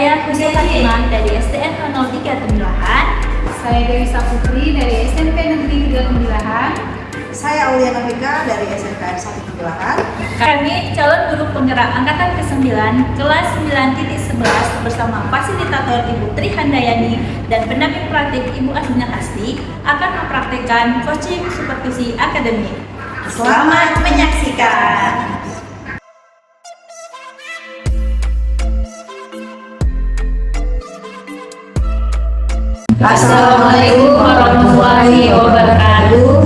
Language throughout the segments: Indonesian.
Saya Hussein Fatimah dari STN 03 Tembilahan. Saya Dewi Saputri dari SMP Negeri 3 Tembilahan. Saya Aulia Nafika dari SMKN 1 Tembilahan. Kami calon guru penggerak angkatan ke-9 kelas 9.11 bersama fasilitator Ibu Tri Handayani dan pendamping praktik Ibu Asmina Asti akan mempraktikkan coaching supervisi akademik. Selamat menyaksikan. Assalamualaikum warahmatullahi wabarakatuh.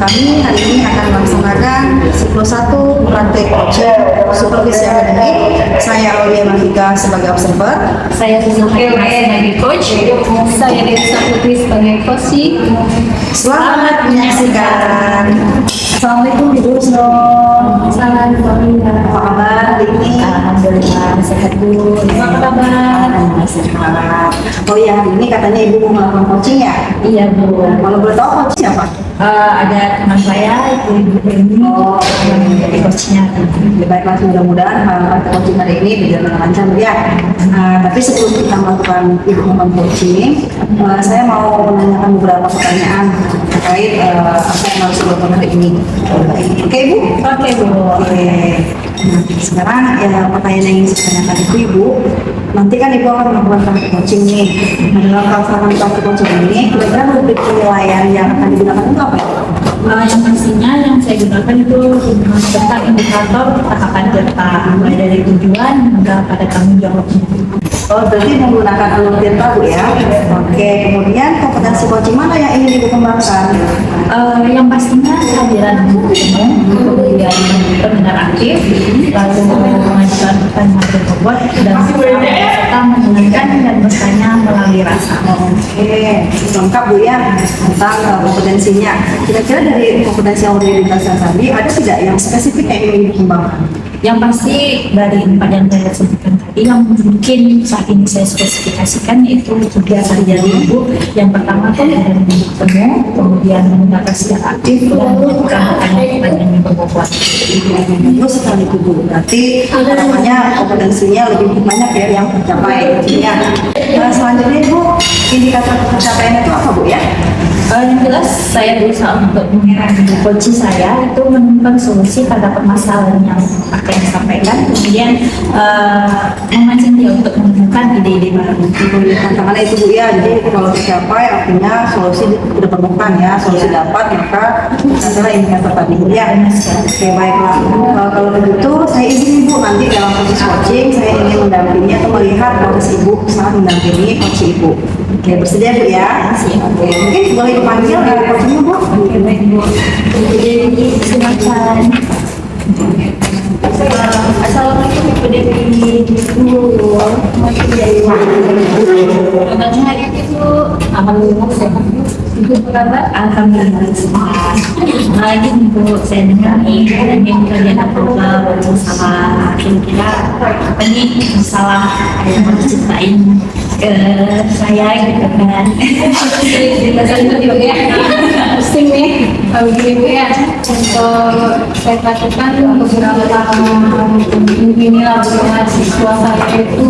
Kami hari ini akan melaksanakan siklus 1 praktek coaching supervisi akademik. Saya Aulia Nafika sebagai observer. Saya Hussein Fatimah sebagai coach. Saya Dewi Saputri sebagai coach. Selamat menyaksikan. Assalamualaikum Ibu Rusno. Assalamualaikum. Apa kabar ini? Alhamdulillah sehat Bu. Apa kabar? Sehat. Oh ya, hari ini katanya Ibu mau melakukan coaching ya? Iya Bu. Kalau boleh tahu coaching siapa? Ada teman saya itu Ibu Eni yang menjadi coachnya. Baiklah, mudah-mudahan praktek coaching hari ini berjalan lancar ya. Tapi sebelum kita melakukan ilmu coaching, saya mau menanyakan beberapa pertanyaan terkait apa yang harus dilakukan hari ini. Oke Ibu? Oke Bu. Oke. Nah, sekarang ya pertanyaan yang ingin saya tanyakan itu Ibu, nanti kan Ibu akan melakukan praktek coaching nih. Nah, dalam pelaksanaan praktek coaching ini, kira-kira rubrik penilaian yang akan digunakan itu apa? Yang pastinya yang saya gunakan itu tentang indikator tahapan Tirta, mulai dari tujuan hingga pada tanggung jawabnya. Oh, berarti menggunakan alur Tirta Bu ya? Oke, kemudian kompetensi coaching mana yang ingin Ibu kembangkan? Yang pastinya kehadiran umum, kemudian pendengar aktif, lalu mengajukan pertanyaan berbobot, dan serta mendengarkan dan bertanya melalui rasa. Oke, lengkap Bu ya tentang kompetensinya. Kira-kira dari kompetensi yang sudah dijelaskan tadi, ada tidak yang spesifik yang ingin dikembangkan? Yang pasti dari 4 yang saya sebutkan tadi, yang mungkin saat ini saya spesifikasikan yaitu 3 saja Ibu. Yang pertama tuh dari temu, kemudian mendengarkan secara aktif, dan melakukan pertanyaan yang berbobot. Terus setelah itu Bu, berarti harapannya kompetensinya lebih banyak ya yang tercapai ya. Nah, selanjutnya Bu, indikator pencapaian itu apa Bu ya? Yang jelas saya berusaha untuk mengurangi coaching saya itu menemukan solusi pada permasalahan yang akan disampaikan, kemudian memancing dia untuk menemukan ide-ide baru. Tantangannya itu Bu ya, jadi kalau tercapai artinya solusi sudah temukan ya, solusi dapat maka adalah indikator tadi ya. Oke, baiklah. Kalau begitu saya izin Ibu nanti dalam proses coaching saya ingin mendampingi atau melihat proses Ibu saat mendampingi coach Ibu. Oke, bersedia Bu ya? Oke, mungkin boleh dipanggil coachnya Bu. Oke, baik Bu. Jadi silakan. Assalamualaikum Ibu Dewi. Kabarnya hari ini Bu? Alhamdulillah sehat Bu. Ibu apa kabar? Alhamdulillah sehat. Lagi Bu, saya dengar dan yang kalian upload bersama kira-kira apa nih masalah yang mau ceritain ke saya gitu kan. Dirasain juga ya. Pusing nih. Kalau gitu ya, untuk saya lakukan beberapa ini lah mahasiswa saya itu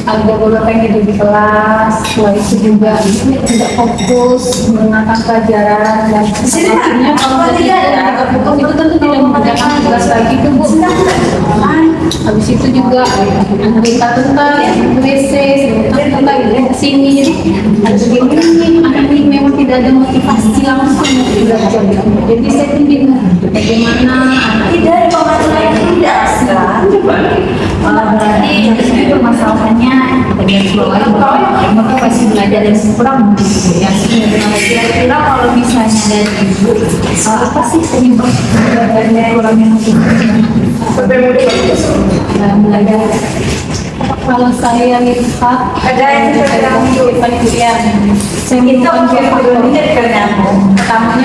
ada beberapa yang tidur di kelas, setelah itu juga tidak fokus mengenalkan pelajaran dan akhirnya kalau itu tentu tidak mengerjakan tugas lagi itu Bu. Habis itu juga tentang WC, tentang sini, ada begini, anak ini memang tidak ada motivasi langsung belajar. Jadi saya pun bingung bagaimana Tidak ada pemasukan yang tidak berarti ini permasalahannya bagian keluarga motivasi belajar yang kurang gitu ya. Kira-kira kalau misalnya dari Ibu apa sih penyebab kurangnya motivasi dalam belajar? kalau saya lihat Ada yang penelitian saya menemukan pertamanya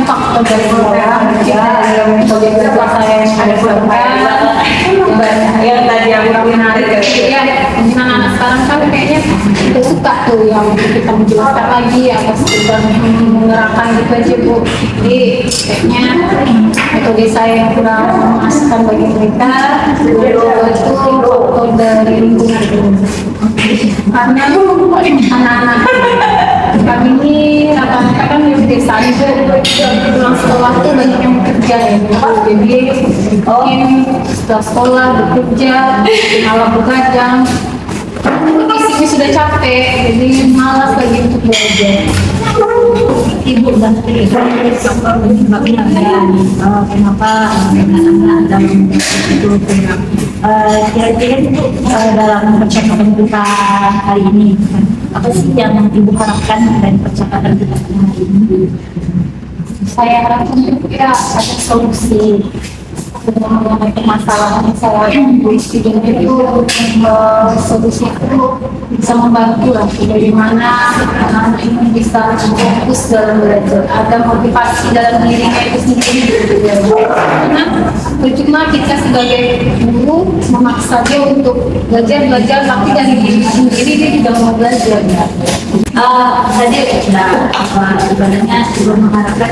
faktor dari orang metode belajar saya yang ada banyak yang tadi aku menarik ya mungkin anak-anak sekarang kan kayaknya tidak suka tuh yang kita menjelaskan lagi atau sekedar menerangkan gitu aja Bu. Jadi kayaknya metode saya yang kurang memuaskan bagi mereka itu faktor dari lingkungan karena anak-anak kami ini rata-rata kan di desa juga pulang sekolah tuh banyak yang bekerja ya jadi mungkin setelah sekolah bekerja malam begadang fisiknya sudah capek jadi malas lagi untuk belajar. Ibu dan sebabnya kenapa anak-anak dalam itu kurang kira-kira itu dalam percakapan kita hari ini apa sih yang ibu harapkan dari percakapan kita hari ini? Saya harapkan juga ada solusi masalah-masalah yang dan itu solusi itu bisa membantu lah bagaimana anak ini bisa fokus dalam belajar ada motivasi dalam dirinya itu sendiri karena percuma kita sebagai guru memaksa dia untuk belajar tapi dari diri sendiri dia tidak mau belajar ya. Tadi apa ibaratnya juga mengharapkan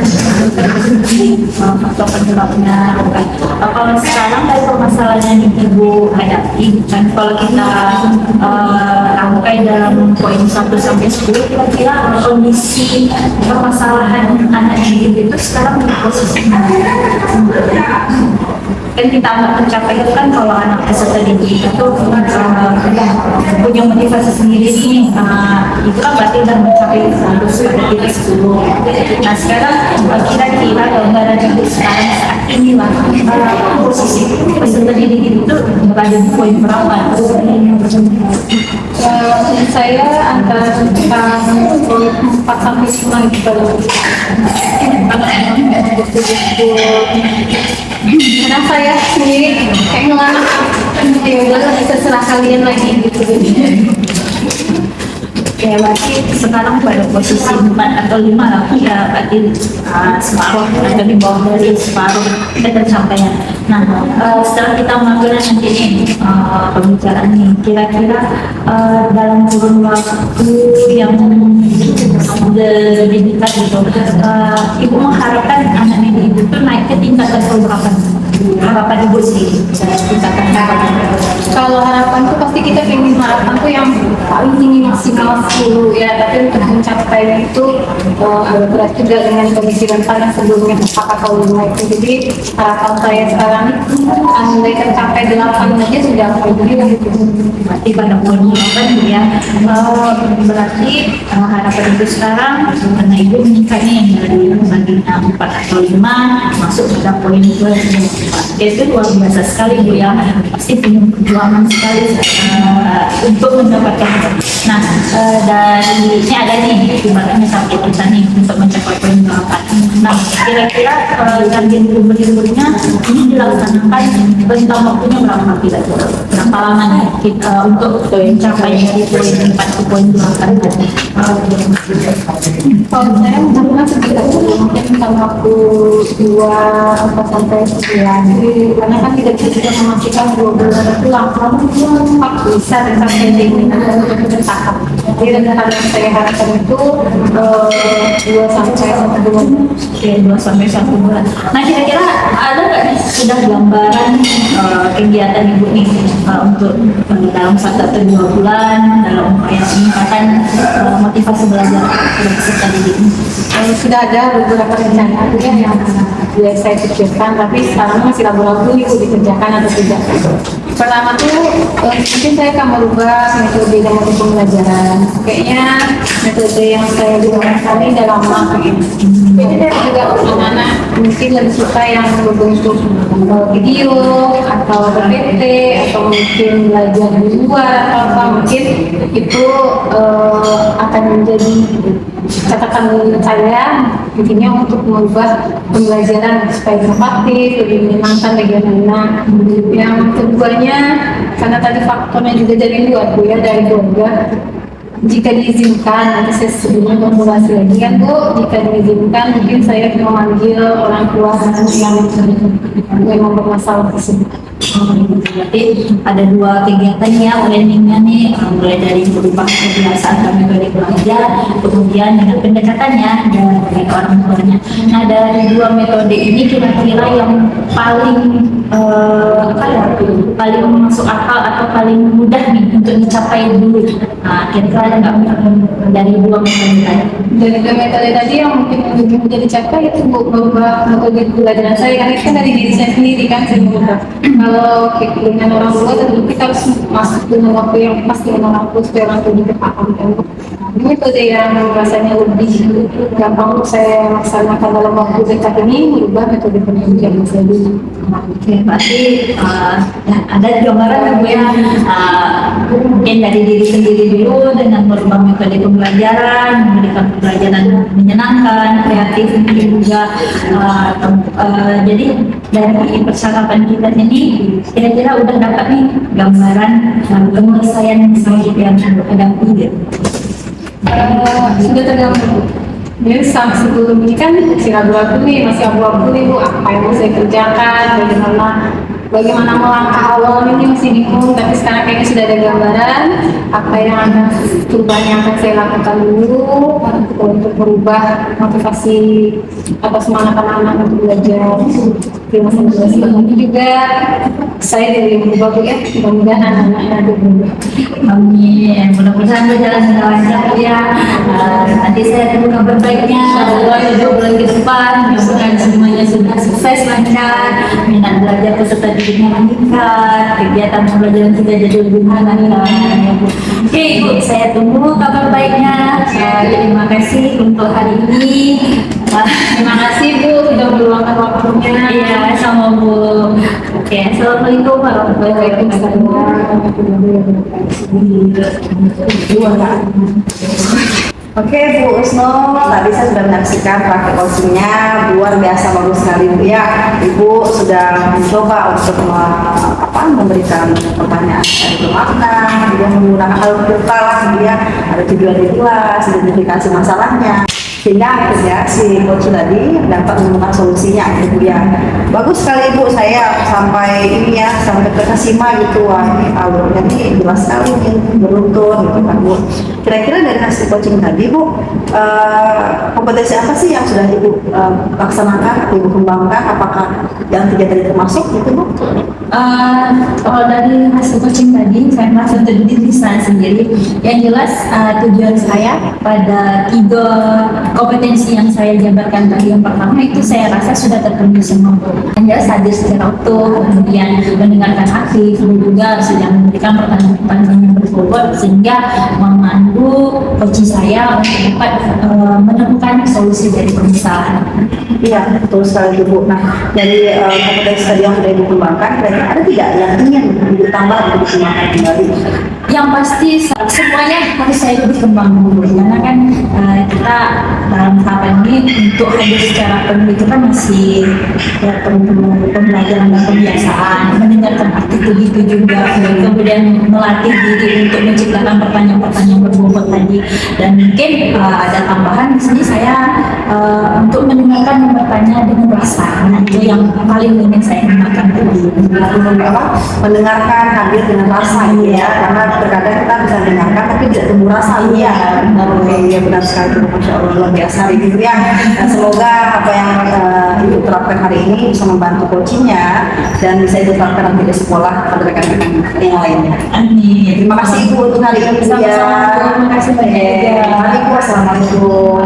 faktor penyebabnya kalau sekarang dari permasalahan yang ibu hadapi kan kalau kita rangkai dalam poin 1 sampai 10 kira-kira kondisi permasalahan anak ibu itu sekarang di posisi mana? Kan kita anggap mencapai itu kan kalau anak peserta didik itu punya motivasi sendiri nih itu kan berarti udah mencapai 100 pada kita 10. Nah sekarang kira-kira gambaran ibu sekarang saat ini lah posisi peserta didik itu berada di poin berapa? Saya antara 4 sampai 5 gitu. Karena saya sendiri kayak ngelarang ya udah terserah kalian lagi gitu. Ya berarti sekarang pada posisi 4 atau 5 lah ya berarti separuh atau di bawah dari separuh kita tercapai. Nah setelah kita mengambil nanti ini pembicaraan ini kira-kira dalam kurun waktu yang dedikat itu ibu mengharapkan anak ibu itu naik ke tingkatan berapa? Harapan ibu sih tingkatan kalau harapan tuh pasti kita ingin harapan tuh yang paling tinggi maksimal 10 ya tapi untuk mencapai itu agak berat juga dengan pemikiran saya sebelumnya 4 atau 5 itu jadi harapan saya sekarang andai tercapai 8 aja sudah alhamdulillah gitu. Berarti pada poin 8 ya berarti harapan ibu sekarang karena ibu menikah nih dari baginya 4 atau 5 masuk pada poin 2 itu luar biasa sekali Bu ya pasti punya perjuangan sekali untuk mendapatkan dari ini ada nih ibaratnya sampai kita nih untuk mencapai poin 8. Nah kira-kira target berikutnya ini dilaksanakan rentang waktunya berapa kira-kira berapa lama nih kita untuk mencapai dari poin 4 ke poin 8 tadi? Kalau saya mengharapkan sekitar mungkin dalam waktu 2 sampai 9 karena kan tidak bisa kita memastikan 2 bulan itu langsung 4 bisa tercapai dengan bertahap. Jadi rencana yang saya harapkan itu 2 sampai 1 bulan. Oke, 2 sampai 1 bulan. Nah kira-kira ada nggak nih sudah gambaran kegiatan ibu nih untuk dalam 1 atau 2 bulan dalam upaya peningkatan motivasi belajar peserta didik ini? Sudah ada beberapa rencana yang saya pikirkan tapi sekarang masih ragu-ragu nih dikerjakan atau tidak. Pertama tuh mungkin saya akan merubah metode dan metode pembelajaran. Kayaknya metode yang saya gunakan ini udah lama kayaknya. Jadi saya juga anak-anak mungkin lebih suka yang berbentuk video atau PPT atau mungkin belajar di luar atau apa mungkin itu akan menjadi catatan saya intinya untuk mengubah pembelajaran supaya inovatif, lebih menyenangkan bagi anak-anak. Yang keduanya karena tadi faktornya juga dari luar Bu ya dari keluarga jika diizinkan, nanti saya sebelum memulasi lagi kan Bu, jika diizinkan mungkin saya memanggil orang tua yang bermasalah tersebut. Berarti ada dua kegiatan ya planningnya nih, mulai dari berubah kebiasaan kami dari belajar, kemudian dengan pendekatannya dari orang tuanya. Nah dari dua metode ini kira-kira yang paling apa ya, paling masuk akal atau paling mudah nih untuk dicapai dulu. Nah kira-kira ada nggak dari dua metode tadi? Dari dua metode tadi yang mungkin lebih mudah dicapai itu beberapa metode pembelajaran saya, karena itu kan dari diri saya sendiri kan saya berubah. Kalau dengan orang tua tentu kita harus masuk dengan waktu yang pas dengan orang tua supaya orang tua juga paham kan. Ini metode yang rasanya lebih gampang untuk saya laksanakan dalam waktu dekat ini merubah metode pendidikan saya dulu. Oke, berarti ya, ada gambaran ya Bu ya, mungkin dari diri sendiri dulu dengan merubah metode pembelajaran, memberikan pembelajaran menyenangkan, kreatif mungkin juga. Jadi dari percakapan kita ini kira-kira udah dapat nih gambaran penyelesaian masalah yang hadapi gitu. Sudah terganggu. Jadi sebelum ini kan masih ragu-ragu nih, masih abu-abu nih Bu, apa yang mau saya kerjakan, bagaimana melangkah awal ini masih bingung, tapi sekarang kayaknya sudah ada gambaran apa yang akan perubahan yang akan saya lakukan dulu untuk merubah motivasi atau semangat anak-anak untuk belajar di masa depan. Ini juga saya dari berubah Bu ya, mudah-mudahan anak-anaknya juga berubah. Amin. Mudah-mudahan berjalan dengan lancar ya. Nanti saya tunggu kabar baiknya. Semoga 2 bulan ke depan, mudah-mudahan semuanya sudah sukses lancar. Minat belajar peserta didiknya meningkat, kegiatan pembelajaran kita jadi lebih menyenangkan. Oke Ibu, saya tunggu kabar baiknya. Terima kasih untuk hari ini. Terima kasih Bu sudah meluangkan waktunya. Iya, sama Bu. Oke, assalamualaikum warahmatullahi wabarakatuh. Oke Bu Usno, tadi saya sudah menyaksikan praktek coachingnya, luar biasa bagus sekali Bu ya. Ibu sudah mencoba untuk memberikan pertanyaan yang bermakna, kemudian menggunakan hal virtual lah Bu ya, ada tujuan yang jelas, identifikasi masalahnya. Sehingga akhirnya si coach tadi dapat menemukan solusinya gitu ya. Bagus sekali Bu, saya sampai ini ya, sampai terkesima gitu. Wah ini alurnya nih jelas sekali nih, beruntun gitu kan Bu. Kira-kira dari hasil coaching tadi Bu, kompetensi apa sih yang sudah Ibu laksanakan, Ibu kembangkan? Apakah yang 3 tadi termasuk gitu Bu? Kalau dari hasil coaching tadi, saya merasa terdiri di sana sendiri. Yang jelas tujuan saya pada 3 kompetensi yang saya jabarkan tadi, yang pertama itu saya rasa sudah terpenuhi semua. Yang jelas hadir secara utuh, kemudian mendengarkan aktif, juga sedang memberikan pertanyaan-pertanyaan yang berbobot sehingga memandu coaching saya untuk dapat menemukan solusi dari permasalahan. Iya, betul sekali Bu. Nah, dari kompetensi tadi yang sudah Ibu kembangkan, ada tidak yang ingin ditambah untuk dikembangkan kembali? Yang pasti semuanya harus saya lebih kembang dulu, karena kan kita dalam tahapan ini untuk hadir secara penuh itu kan masih ya, perlu pembelajaran dan kebiasaan, mendengarkan aktif begitu juga, kemudian melatih diri untuk menciptakan pertanyaan-pertanyaan berbobot tadi, dan mungkin ada tambahan di sini saya untuk mendengarkan yang bertanya dengan rasa. Nah, itu yang paling ingin saya kembangkan tadi. Mendengarkan hadir dengan rasa gitu ya, karena terkadang kita bisa dengarkan tapi tidak tumbuh rasa. Iya, ya benar sekali, Masya Allah, luar biasa itu ya. Dan semoga apa yang Ibu terapkan hari ini bisa membantu coachingnya dan bisa diterapkan nanti di sekolah pada rekan-rekan yang lainnya. Amin. Terima kasih Ibu untuk hari ini. Sama-sama. Terima kasih banyak. Assalamualaikum.